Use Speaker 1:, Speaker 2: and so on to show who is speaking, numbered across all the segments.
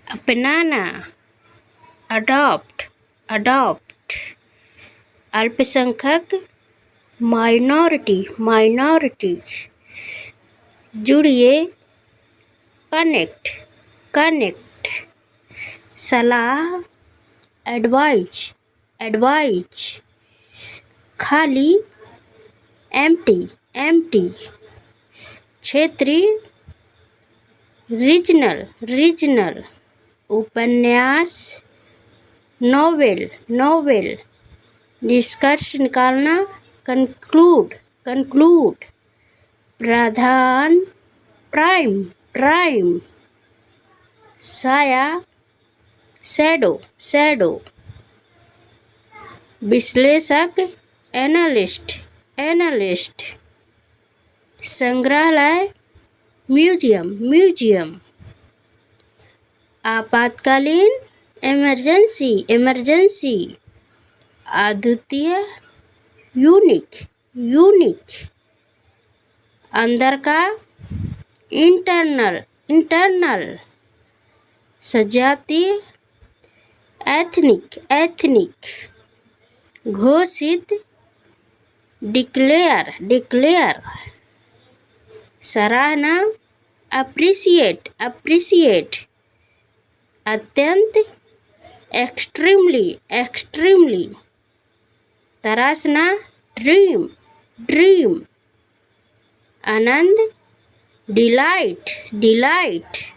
Speaker 1: अपनाना, adopt, adopt. अल्पसंख्यक, minority, minority. जुड़िए, कनेक्ट, कनेक्ट। सलाह, एडवाइज, एडवाइज। खाली, एम्प्टी, एम्प्टी। क्षेत्रीय, रीजनल, रीजनल। उपन्यास, नोवेल, नोवेल। निष्कर्ष निकालना, कंक्लूड, कंक्लूड। प्रावधान, प्राइम, प्राइम। साया, शैडो, शैडो। विश्लेषक, एनालिस्ट, एनालिस्ट। संग्रहालय, म्यूजियम, म्यूजियम। आपातकालीन, इमरजेंसी, इमरजेंसी। अद्वितीय, यूनिक, यूनिक। अंदर का, इंटरनल, इंटरनल। सजातीय, एथनिक, एथनिक। घोषित, डिक्लेयर, डिक्लेयर। सराहना, अप्रिशिएट, अप्रिशिएट। अत्यंत, एक्सट्रीमली, एक्सट्रीमली। तराशना, ड्रीम, ड्रीम। आनंद, डिलाइट, डिलाइट।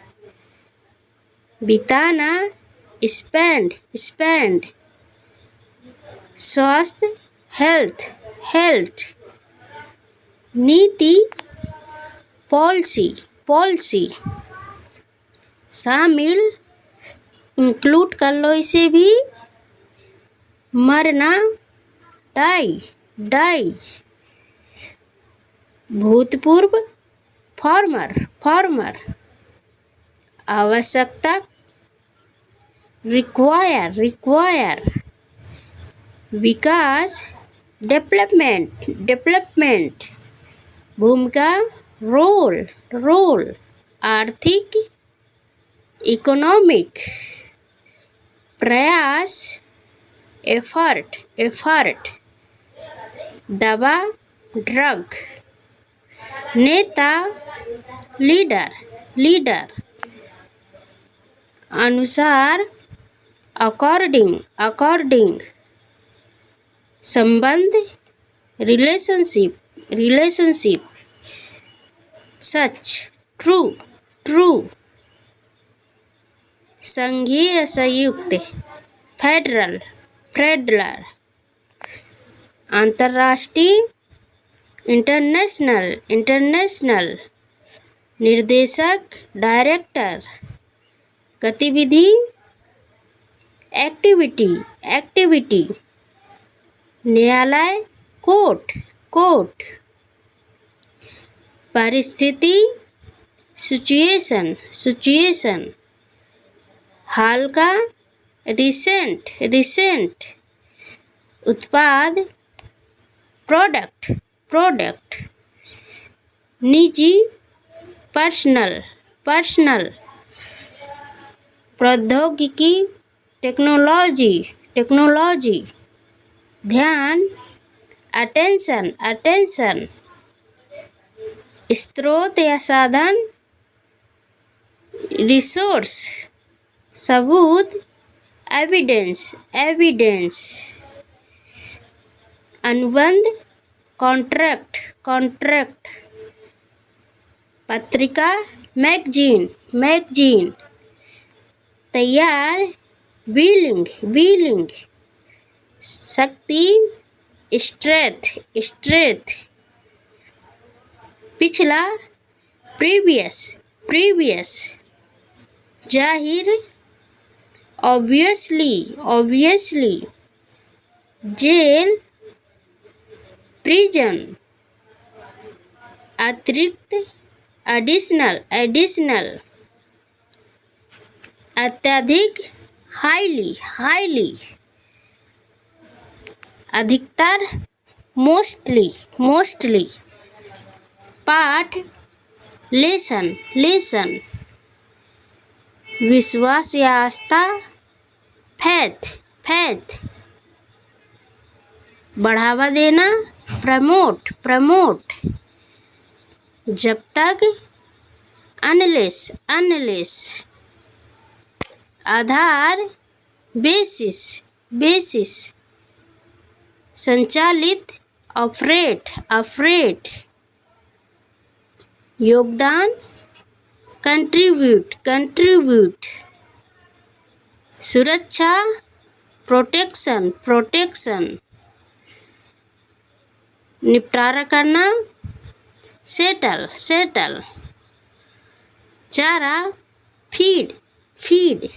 Speaker 1: बिताना, स्पेंड, स्पेंड। स्वास्थ्य, हेल्थ, हेल्थ। नीति, पॉलिसी, पॉलिसी। शामिल, इंक्लूड कर लो इसे भी। मरना, डाई, डाई। भूतपूर्व, फॉर्मर, फॉर्मर। आवश्यकता, रिक्वायर, रिक्वायर। विकास, डेवलपमेंट, डेवलपमेंट। भूमिका, रोल, रोल। आर्थिक, इकोनॉमिक। प्रयास, एफर्ट, एफर्ट। दवा, ड्रग। नेता, लीडर, लीडर। अनुसार, अकॉर्डिंग, अकॉर्डिंग। संबंध, रिलेशनशिप, रिलेशनशिप। सच, ट्रू, ट्रू। संघीय, संयुक्त, फेडरल, फेडरल। अंतर्राष्ट्रीय, इंटरनेशनल, इंटरनेशनल। निर्देशक, डायरेक्टर। गतिविधि, एक्टिविटी, एक्टिविटी। न्यायालय, कोर्ट, कोर्ट। परिस्थिति, सिचुएशन, सिचुएशन। हाल का, रिसेंट, रिसेंट। उत्पाद, प्रोडक्ट, प्रोडक्ट। निजी, पर्सनल, पर्सनल। प्रौद्योगिकी, टेक्नोलॉजी, टेक्नोलॉजी। ध्यान, अटेंशन, अटेंशन। स्रोत या साधन, रिसोर्स। सबूत, एविडेंस, एविडेंस। अनुबंध, कॉन्ट्रैक्ट, कॉन्ट्रैक्ट। पत्रिका, मैगजीन, मैगजीन। तैयार, विलिंग, विलिंग। शक्ति, स्ट्रेंथ, स्ट्रेंथ। पिछला, प्रीवियस, प्रीवियस। जाहिर, ऑब्वियसली, ऑब्वियसली। जेल, प्रिजन। अतिरिक्त, एडिशनल, एडिशनल। अत्यधिक, हाईली, हाईली। अधिकतर, मोस्टली, मोस्टली। पाठ, लेसन, लेसन। विश्वास या आस्था, फैथ फैथ। बढ़ावा देना, प्रमोट प्रमोट। जब तक, अनलेस अनलेस। आधार, बेसिस बेसिस। संचालित, ऑपरेट ऑपरेट। योगदान, कंट्रीब्यूट कंट्रीब्यूट। सुरक्षा, प्रोटेक्शन प्रोटेक्शन। निपटारा करना, सेटल सेटल। चारा, फीड फीड।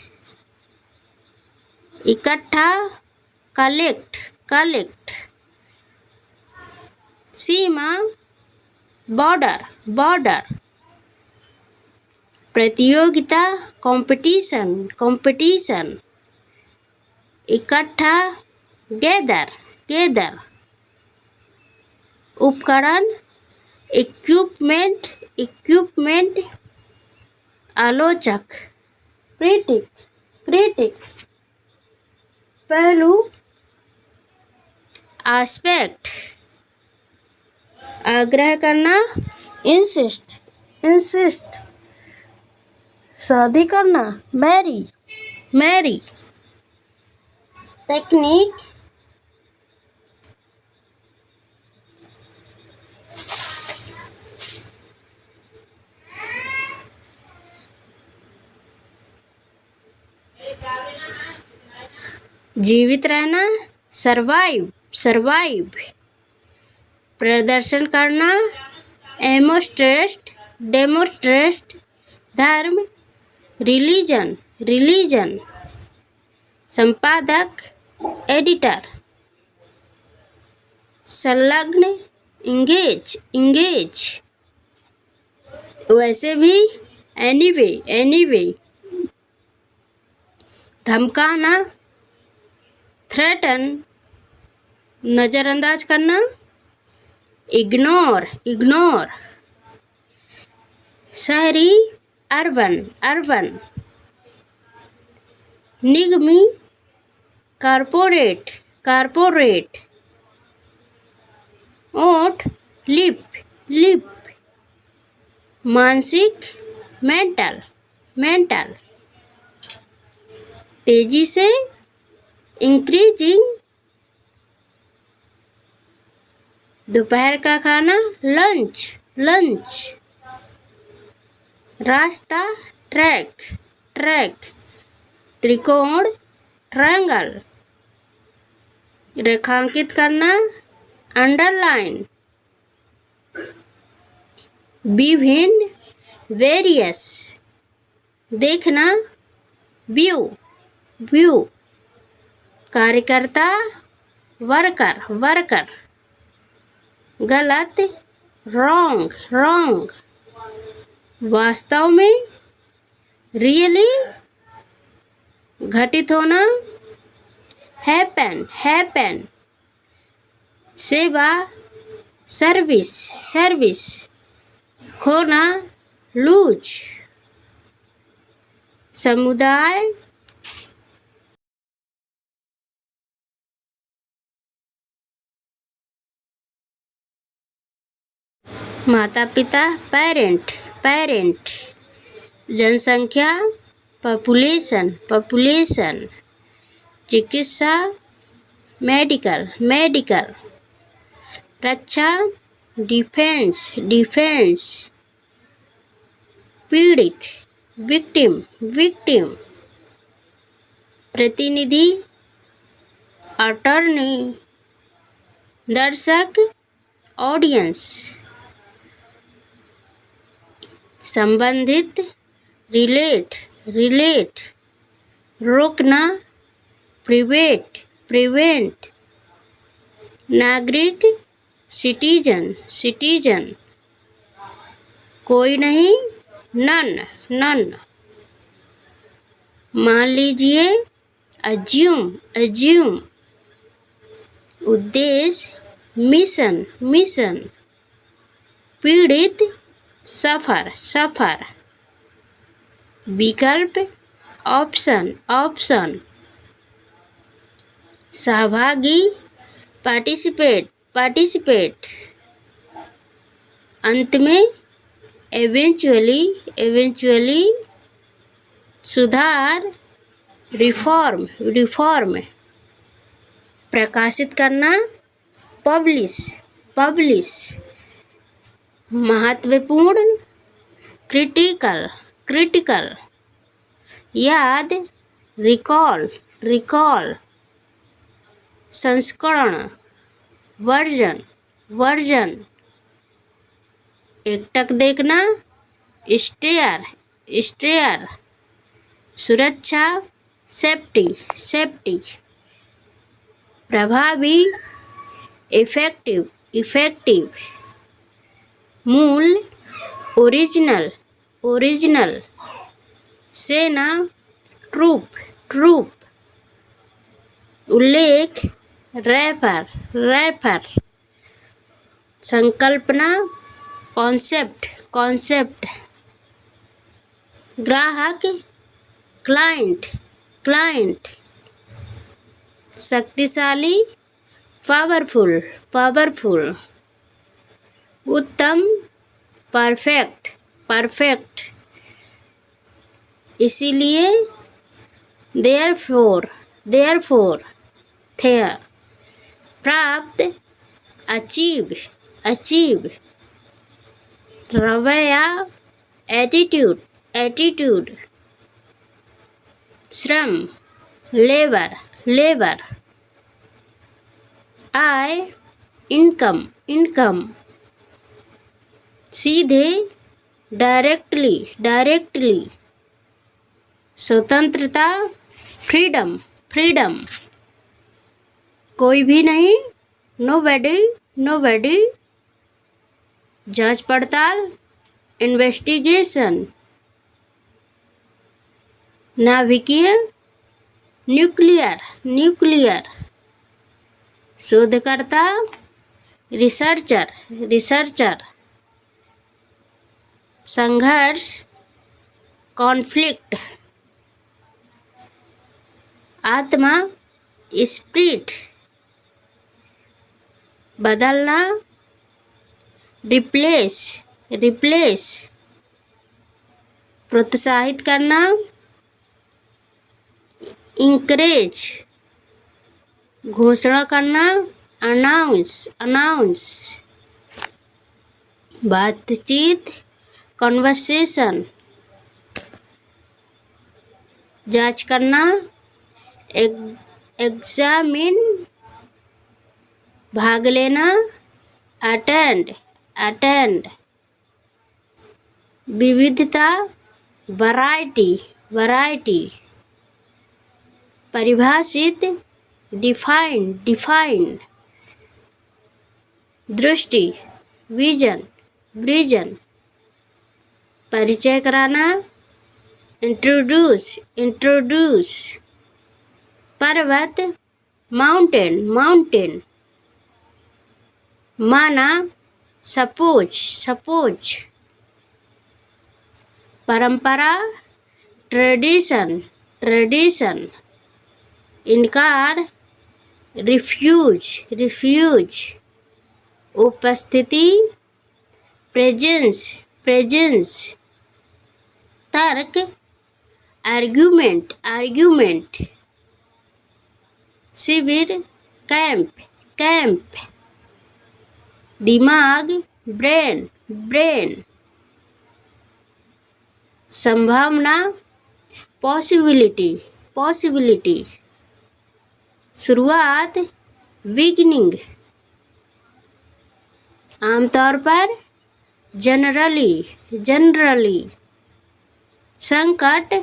Speaker 1: इकट्ठा, कलेक्ट कलेक्ट। सीमा, बॉर्डर बॉर्डर। प्रतियोगिता, कंपटीशन कंपटीशन। इकट्ठा, गैदर गैदर। उपकरण, इक्विपमेंट इक्विपमेंट। आलोचक, क्रिटिक क्रिटिक। पहलू, एस्पेक्ट। आग्रह करना, इंसिस्ट इंसिस्ट। शादी करना, मैरी मैरी। टेक्निक, जीवित रहना, सर्वाइव सर्वाइव। प्रदर्शन करना, एमोस्ट्रेस्ट डेमोस्ट्रेस्ट। धर्म, रिलीजन रिलीजन। संपादक, एडिटर। संलग्न, इंगेज इंगेज। वैसे भी, एनीवे एनीवे। धमकाना, थ्रेटन। नज़रअंदाज करना, इग्नोर इग्नोर। शहरी, अर्बन अर्बन। निगमी, कारपोरेट कारपोरेट। ओठ, लिप लिप। मानसिक, मेंटल मेंटल। तेजी से, इंक्रीजिंग। दोपहर का खाना, लंच लंच। रास्ता, ट्रैक ट्रैक। त्रिकोण, ट्रायंगल। रेखांकित करना, अंडरलाइन। विभिन्न, वेरियस। देखना, व्यू व्यू। कार्यकर्ता, वर्कर वर्कर। गलत, रॉन्ग रॉन्ग। वास्तव में, रियली। घटित होना, हैपन हैपन। सेवा, सर्विस सर्विस। खोना, लूज। समुदाय, माता पिता, पेरेंट पेरेंट। जनसंख्या, पॉपुलेशन पॉपुलेशन। चिकित्सा, मेडिकल मेडिकल। रक्षा, डिफेंस डिफेंस। पीड़ित, विक्टिम विक्टिम। प्रतिनिधि, अटॉर्नी। दर्शक, ऑडियंस। संबंधित, रिलेट रिलेट। रोकना, प्रिवेंट प्रिवेंट। नागरिक, सिटीजन सिटीजन। कोई नहीं, नन नन। मान लीजिए, अज्यूम अज्यूम। उद्देश्य, मिशन मिशन। पीड़ित, सफर सफर। विकल्प, ऑप्शन ऑप्शन। सहभागी पार्टिसिपेट पार्टिसिपेट। अंत में एवेंचुअली एवेंचुअली। सुधार रिफॉर्म रिफॉर्म। प्रकाशित करना पब्लिश पब्लिश। महत्वपूर्ण क्रिटिकल क्रिटिकल। याद रिकॉल रिकॉल। संस्करण वर्जन वर्जन। एकटक देखना स्टेयर स्टेयर। सुरक्षा सेफ्टी सेफ्टी। प्रभावी इफेक्टिव इफेक्टिव। मूल ओरिजिनल ओरिजिनल। सेना ट्रूप ट्रूप। उल्लेख रेफर रेफर। संकल्पना कॉन्सेप्ट कॉन्सेप्ट। ग्राहक क्लाइंट क्लाइंट। शक्तिशाली पावरफुल पावरफुल। उत्तम परफेक्ट परफेक्ट। इसीलिए देयरफॉर देयरफॉर थे। प्राप्त अचीव अचीव। रवैया एटीट्यूड एटीट्यूड। श्रम लेबर लेबर। आय इनकम इनकम। सीधे डायरेक्टली डायरेक्टली। स्वतंत्रता फ्रीडम फ्रीडम। कोई भी नहीं नोबडी नोबडी। जांच पड़ताल इन्वेस्टिगेशन। नाभिकीय न्यूक्लियर न्यूक्लियर। शोधकर्ता रिसर्चर रिसर्चर। संघर्ष कॉन्फ्लिक्ट। आत्मा स्पिरिट। बदलना रिप्लेस रिप्लेस। प्रोत्साहित करना इंकरेज। घोषणा करना अनाउंस अनाउंस। बातचीत कन्वर्सेशन। जांच करना एग्जामिन। भाग लेना अटेंड अटेंड। विविधता वैरायटी वैरायटी। परिभाषित डिफाइन डिफाइन। दृष्टि विजन विजन। परिचय कराना इंट्रोड्यूस इंट्रोड्यूस। पर्वत माउंटेन माउंटेन। माना सपोज सपोज। परंपरा ट्रेडिशन ट्रेडिशन। इनकार रिफ्यूज रिफ्यूज। उपस्थिति प्रेजेंस प्रेजेंस। तर्क आर्ग्यूमेंट आर्ग्यूमेंट। शिविर कैंप कैंप। दिमाग ब्रेन ब्रेन। संभावना पॉसिबिलिटी पॉसिबिलिटी। शुरुआत बिगिनिंग। आमतौर पर जनरली जनरली। संकट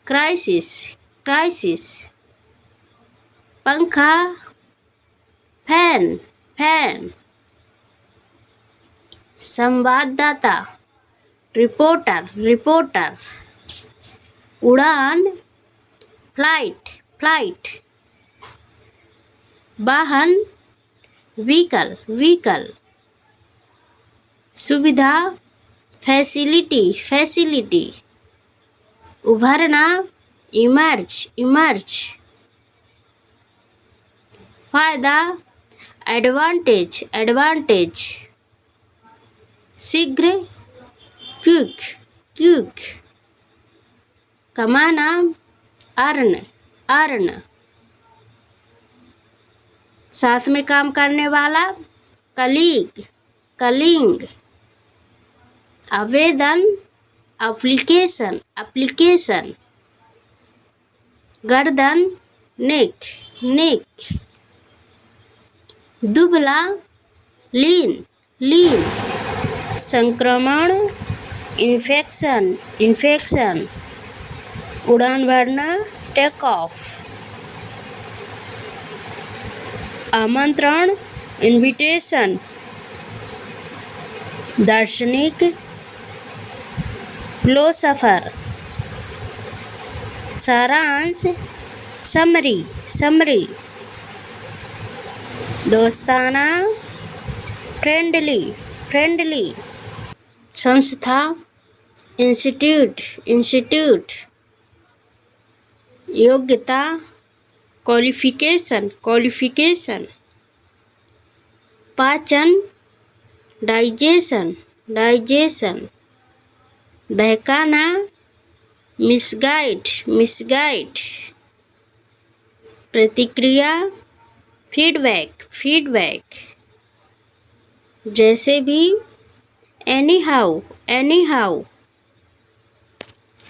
Speaker 1: क्राइसिस क्राइसिस। पंखा फैन फैन। संवाददाता रिपोर्टर रिपोर्टर। उड़ान फ्लाइट फ्लाइट। वाहन व्हीकल व्हीकल। सुविधा फैसिलिटी फैसिलिटी। उभरना इमर्ज फायदा एडवांटेज शीघ्र क्विक कमाना अर्न साथ में काम करने वाला कलीग आवेदन एप्लीकेशन गर्दन नेक दुबला लीन संक्रमण इन्फेक्शन उड़ान भरना टेक ऑफ आमंत्रण इनविटेशन दार्शनिक फिलोसोफर सारांश समरी दोस्ताना फ्रेंडली संस्था इंस्टीट्यूट योग्यता क्वालिफिकेशन पाचन डाइजेशन बहकाना मिसगाइड प्रतिक्रिया फीडबैक जैसे भी एनीहाउ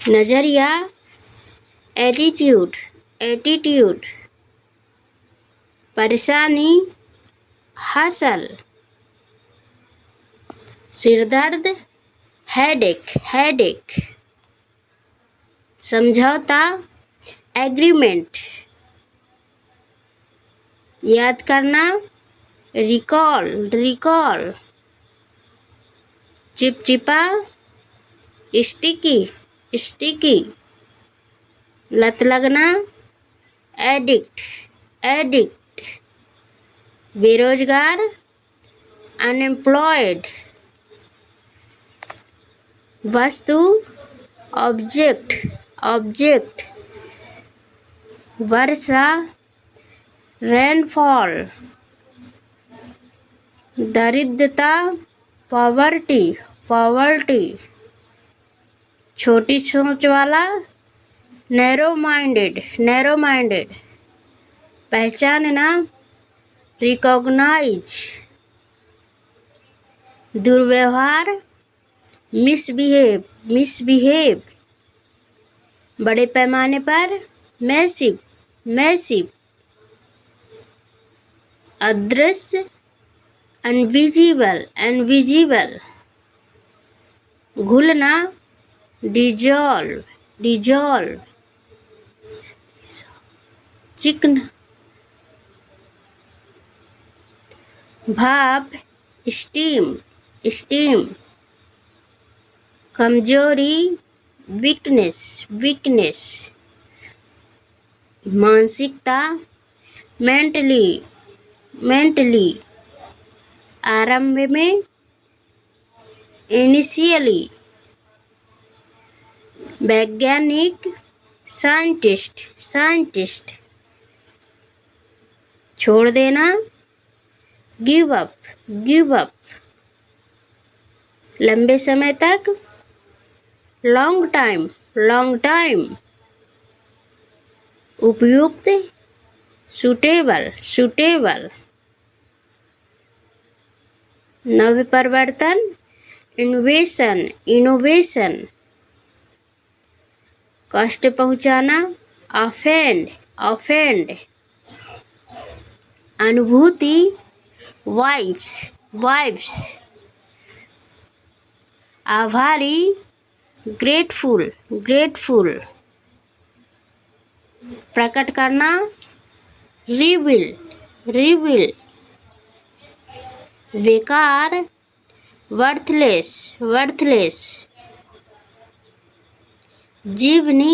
Speaker 1: नजरिया एटीट्यूड परेशानी हासिल सिरदर्द हेडेक समझौता एग्रीमेंट याद करना रिकॉल चिपचिपा स्टिकी लत लगना एडिक्ट बेरोजगार अनएम्प्लॉयड वस्तु ऑब्जेक्ट वर्षा रेनफॉल दरिद्रता पॉवर्टी छोटी सोच वाला नैरो माइंडेड पहचानना रिकॉग्नाइज दुर्व्यवहार मिसबिहेव बड़े पैमाने पर मैसिव अदृश्य अनविजिबल घुलना डिजॉल्व चिकन भाप स्टीम कमजोरी वीकनेस मानसिकता मेंटली आरंभ में इनिशियली वैज्ञानिक साइंटिस्ट छोड़ देना गिव अप लंबे समय तक लॉन्ग टाइम उपयुक्त सुटेबल नव परिवर्तन इनोवेशन कष्ट पहुंचाना ऑफेंड अनुभूति वाइब्स आभारी ग्रेटफुल प्रकट करना रिविल बेकार वर्थलेस जीवनी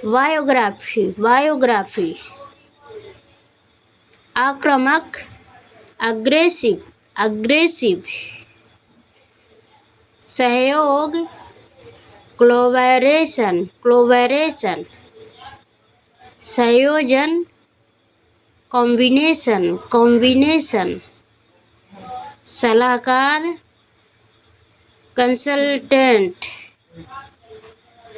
Speaker 1: बायोग्राफी आक्रामक अग्रेसिव सहयोग कोलैबोरेशन संयोजन, कॉम्बिनेशन, कॉम्बिनेशन। सलाहकार, कंसल्टेंट।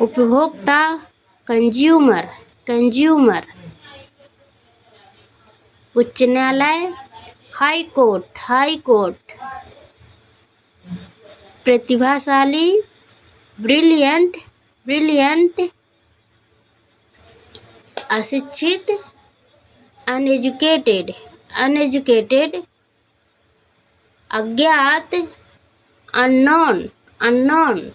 Speaker 1: उपभोक्ता, कंज्यूमर, कंज्यूमर। उच्च न्यायालय, हाई कोर्ट, हाई कोर्ट। प्रतिभाशाली, ब्रिलियंट, ब्रिलियंट। अशिक्षित, अनएजुकेटेड, अनएजुकेटेड। अज्ञात, अननोन, अननोन।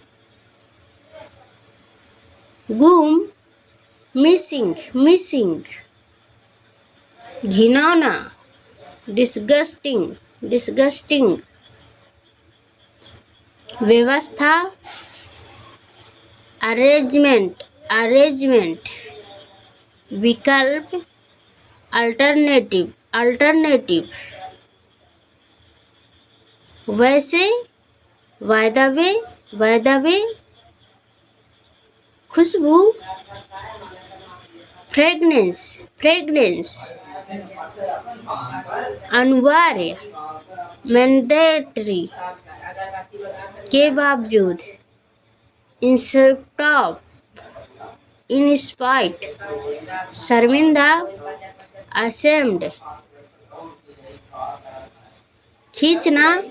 Speaker 1: गुम, मिसिंग, मिसिंग। घिनौना, डिस्गस्टिंग, डिस्गस्टिंग। व्यवस्था, अरेंजमेंट, अरेंजमेंट। विकल्प, अल्टरनेटिव, अल्टरनेटिव। वैसे, वायदा वे, वायदा वे। खुशबू, फ्रेगनेंस, फ्रेगनेंस। अनिवार्य, मैंडेटरी। के बावजूद, इंस्पेक्ट ऑफ, इंस्पाइट। शर्मिंदा, असेम्ड। खींचना,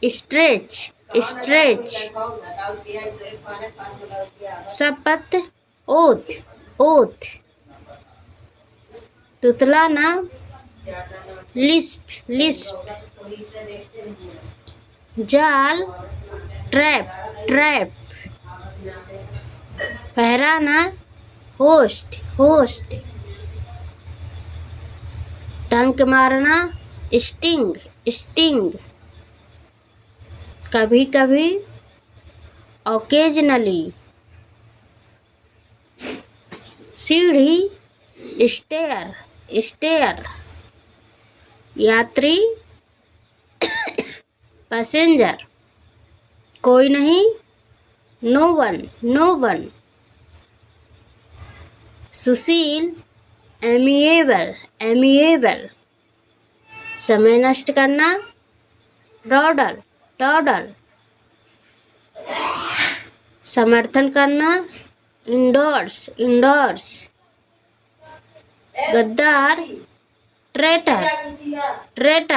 Speaker 1: स्ट्रेच, स्ट्रेच। शपथ, ओथ, ओथ। तुतलाना, लिस्प, लिस्प। जाल, ट्रैप, ट्रैप। पहराना, होस्ट, होस्ट। टंक मारना, स्टिंग, स्टिंग। कभी कभी, ओकेजनली। सीढ़ी, स्टेयर, स्टेयर। यात्री, पैसेंजर। कोई नहीं, नो वन, नो वन। सुशील, एमिएबल, एमिएबल। समय नष्ट करना, डॉडल, डॉडल। समर्थन करना, इंडोर्स, इंडोर्स। गद्दार, ट्रेटर, ट्रेटर।